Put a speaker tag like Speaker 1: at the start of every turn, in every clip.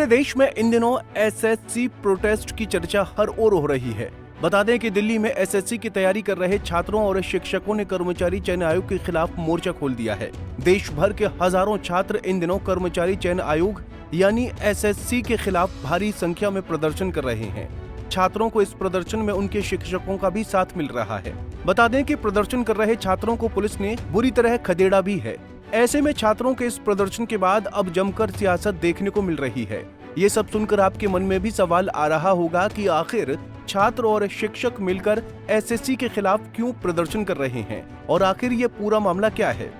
Speaker 1: पूरे देश में इन दिनों एसएससी प्रोटेस्ट की चर्चा हर ओर हो रही है। बता दें कि दिल्ली में एसएससी की तैयारी कर रहे छात्रों और शिक्षकों ने कर्मचारी चयन आयोग के खिलाफ मोर्चा खोल दिया है। देश भर के हजारों छात्र इन दिनों कर्मचारी चयन आयोग यानी एसएससी के खिलाफ भारी संख्या में प्रदर्शन कर रहे हैं। छात्रों को इस प्रदर्शन में उनके शिक्षकों का भी साथ मिल रहा है। बता दें कि प्रदर्शन कर रहे छात्रों को पुलिस ने बुरी तरह खदेड़ा भी है। ऐसे में छात्रों के इस प्रदर्शन के बाद अब जमकर सियासत देखने को मिल रही है। ये सब सुनकर आपके मन में भी सवाल आ रहा होगा कि आखिर छात्र और शिक्षक मिलकर एसएससी के खिलाफ क्यों प्रदर्शन कर रहे हैं और आखिर ये पूरा मामला क्या है।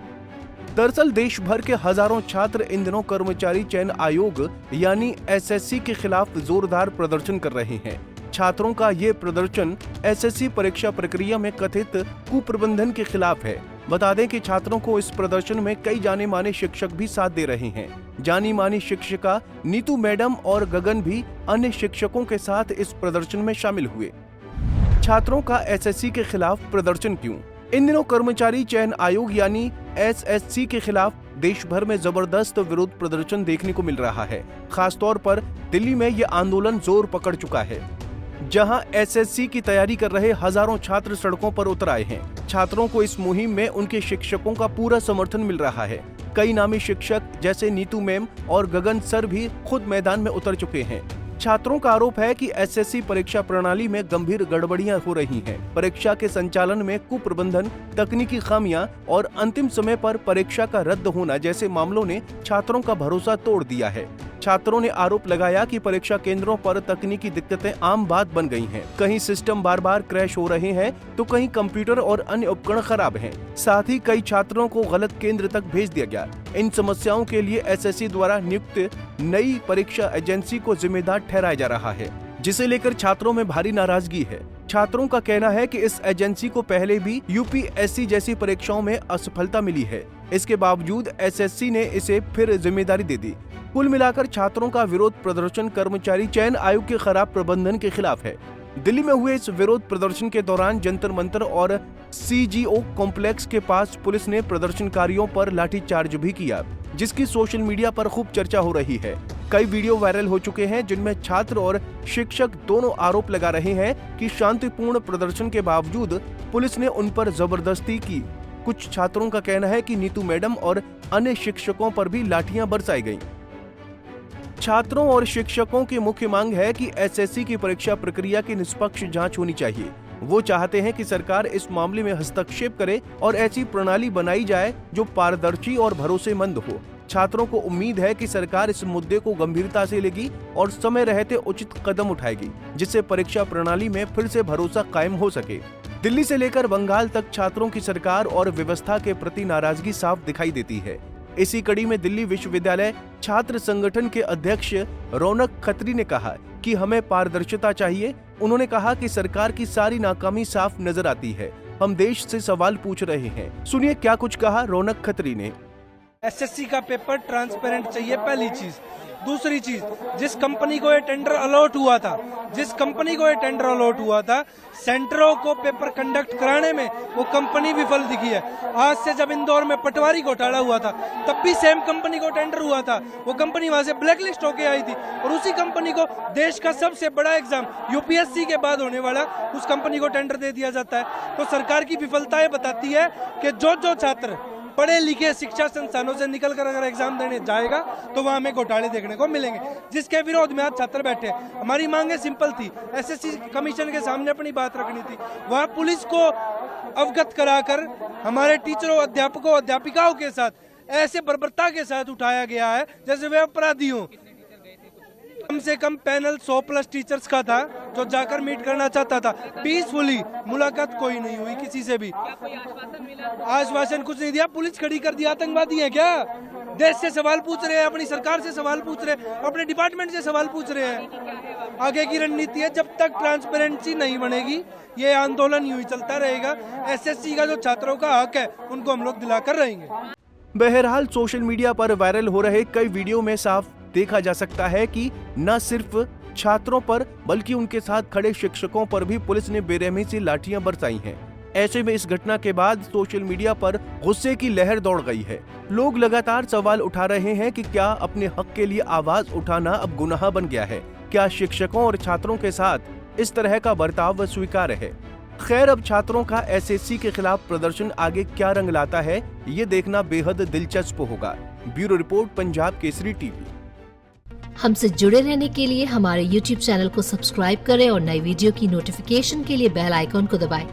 Speaker 1: दरअसल देश भर के हजारों छात्र इन दिनों कर्मचारी चयन आयोग यानी एसएससी के खिलाफ जोरदार प्रदर्शन कर रहे हैं। छात्रों का ये प्रदर्शन एसएससी परीक्षा प्रक्रिया में कथित कुप्रबंधन के खिलाफ है। बता दें कि छात्रों को इस प्रदर्शन में कई जाने माने शिक्षक भी साथ दे रहे हैं। जानी मानी शिक्षिका नीतू मैडम और गगन भी अन्य शिक्षकों के साथ इस प्रदर्शन में शामिल हुए। छात्रों का एसएससी के खिलाफ प्रदर्शन क्यों? इन दिनों कर्मचारी चयन आयोग यानी एसएससी के खिलाफ देश भर में जबरदस्त विरोध प्रदर्शन देखने को मिल रहा है। खासतौर पर दिल्ली में यह आंदोलन जोर पकड़ चुका है, जहां एसएससी की तैयारी कर रहे हजारों छात्र सड़कों पर उतर आए हैं। छात्रों को इस मुहिम में उनके शिक्षकों का पूरा समर्थन मिल रहा है। कई नामी शिक्षक जैसे नीतू मैम और गगन सर भी खुद मैदान में उतर चुके हैं। छात्रों का आरोप है कि एसएससी परीक्षा प्रणाली में गंभीर गड़बड़ियां हो रही हैं। परीक्षा के संचालन में कुप्रबंधन, तकनीकी खामियां और अंतिम समय पर परीक्षा का रद्द होना जैसे मामलों ने छात्रों का भरोसा तोड़ दिया है। छात्रों ने आरोप लगाया कि परीक्षा केंद्रों पर तकनीकी दिक्कतें आम बात बन गई हैं। कहीं सिस्टम बार बार क्रैश हो रहे हैं तो कहीं कंप्यूटर और अन्य उपकरण खराब हैं। साथ ही कई छात्रों को गलत केंद्र तक भेज दिया गया। इन समस्याओं के लिए एसएससी द्वारा नियुक्त नई परीक्षा एजेंसी को जिम्मेदार ठहराया जा रहा है, जिसे लेकर छात्रों में भारी नाराजगी है। छात्रों का कहना है कि इस एजेंसी को पहले भी यूपीएससी जैसी परीक्षाओं में असफलता मिली है। इसके बावजूद एसएससी ने इसे फिर जिम्मेदारी दे दी। कुल मिलाकर छात्रों का विरोध प्रदर्शन कर्मचारी चयन आयोग के खराब प्रबंधन के खिलाफ है। दिल्ली में हुए इस विरोध प्रदर्शन के दौरान जंतर मंतर और सीजीओ कॉम्प्लेक्स के पास पुलिस ने प्रदर्शनकारियों पर लाठीचार्ज भी किया, जिसकी सोशल मीडिया पर खूब चर्चा हो रही है। कई वीडियो वायरल हो चुके हैं जिनमें छात्र और शिक्षक दोनों आरोप लगा रहे हैं कि शांतिपूर्ण प्रदर्शन के बावजूद पुलिस ने उन पर जबरदस्ती की। कुछ छात्रों का कहना है कि नीतू मैडम और अन्य शिक्षकों पर भी लाठियां बरसाई गईं। छात्रों और शिक्षकों की मुख्य मांग है कि एसएससी की परीक्षा प्रक्रिया की निष्पक्ष जांच होनी चाहिए। वो चाहते हैं कि सरकार इस मामले में हस्तक्षेप करे और ऐसी प्रणाली बनाई जाए जो पारदर्शी और भरोसेमंद हो। छात्रों को उम्मीद है कि सरकार इस मुद्दे को गंभीरता से लेगी और समय रहते उचित कदम उठाएगी, जिससे परीक्षा प्रणाली में फिर से भरोसा कायम हो सके। दिल्ली से लेकर बंगाल तक छात्रों की सरकार और व्यवस्था के प्रति नाराजगी साफ दिखाई देती है। इसी कड़ी में दिल्ली विश्वविद्यालय छात्र संगठन के अध्यक्ष रौनक खत्री ने कहा कि हमें पारदर्शिता चाहिए। उन्होंने कहा कि सरकार की सारी नाकामी साफ नजर आती है। हम देश से सवाल पूछ रहे हैं। सुनिए क्या कुछ कहा रौनक खत्री ने।
Speaker 2: एसएससी का पेपर ट्रांसपेरेंट चाहिए, पहली चीज। दूसरी चीज, जिस कंपनी को ये टेंडर अलॉट हुआ था, सेंटरों को पेपर कंडक्ट कराने में वो कंपनी विफल दिखी है। आज से जब इंदौर में पटवारी घोटाला हुआ था, तब भी सेम कंपनी को टेंडर हुआ था। वो कंपनी वहां से ब्लैकलिस्ट होके आई थी और उसी कंपनी को देश का सबसे बड़ा एग्जाम यूपीएससी के बाद होने वाला उस कंपनी को टेंडर दे दिया जाता है। तो सरकार की विफलताएं बताती है कि जो छात्र पढ़े लिखे शिक्षा संस्थानों से निकलकर अगर एग्जाम देने जाएगा तो वहां हमें घोटाले देखने को मिलेंगे, जिसके विरोध में आज छात्र बैठे। हमारी मांगे सिंपल थी, एसएससी कमीशन के सामने अपनी बात रखनी थी। वहां पुलिस को अवगत कराकर हमारे टीचरों, अध्यापकों, अध्यापिकाओं के साथ ऐसे बर्बरता के साथ उठाया गया है जैसे वे अपराधी हों। कम से कम पैनल 100+ टीचर्स का था जो जाकर मीट करना चाहता था। पीसफुली मुलाकात कोई नहीं हुई किसी से भी। आश्वासन कुछ नहीं दिया, पुलिस खड़ी कर दिया। आतंकवादी है क्या? देश से सवाल पूछ रहे हैं, अपनी सरकार से सवाल पूछ रहे हैं, अपने डिपार्टमेंट से सवाल पूछ रहे हैं। आगे की रणनीति है, जब तक ट्रांसपेरेंसी नहीं बनेगी ये आंदोलन यूं ही चलता रहेगा। एसएससी का जो छात्रों का हक है उनको हम लोग दिलाकर रहेंगे।
Speaker 1: बहरहाल सोशल मीडिया पर वायरल हो रहे कई वीडियो में साफ देखा जा सकता है कि न सिर्फ छात्रों पर बल्कि उनके साथ खड़े शिक्षकों पर भी पुलिस ने बेरहमी से लाठियां बरसाई हैं। ऐसे में इस घटना के बाद सोशल मीडिया पर गुस्से की लहर दौड़ गई है। लोग लगातार सवाल उठा रहे हैं कि क्या अपने हक के लिए आवाज उठाना अब गुनाह बन गया है? क्या शिक्षकों और छात्रों के साथ इस तरह का बर्ताव स्वीकार्य है? खैर, अब छात्रों का एसएससी के खिलाफ प्रदर्शन आगे क्या रंग लाता है, ये देखना बेहद दिलचस्प होगा। Bureau report, Punjab Kesari TV.
Speaker 3: हमसे जुड़े रहने के लिए हमारे YouTube चैनल को सब्सक्राइब करें और नई वीडियो की नोटिफिकेशन के लिए बेल आइकॉन को दबाएं।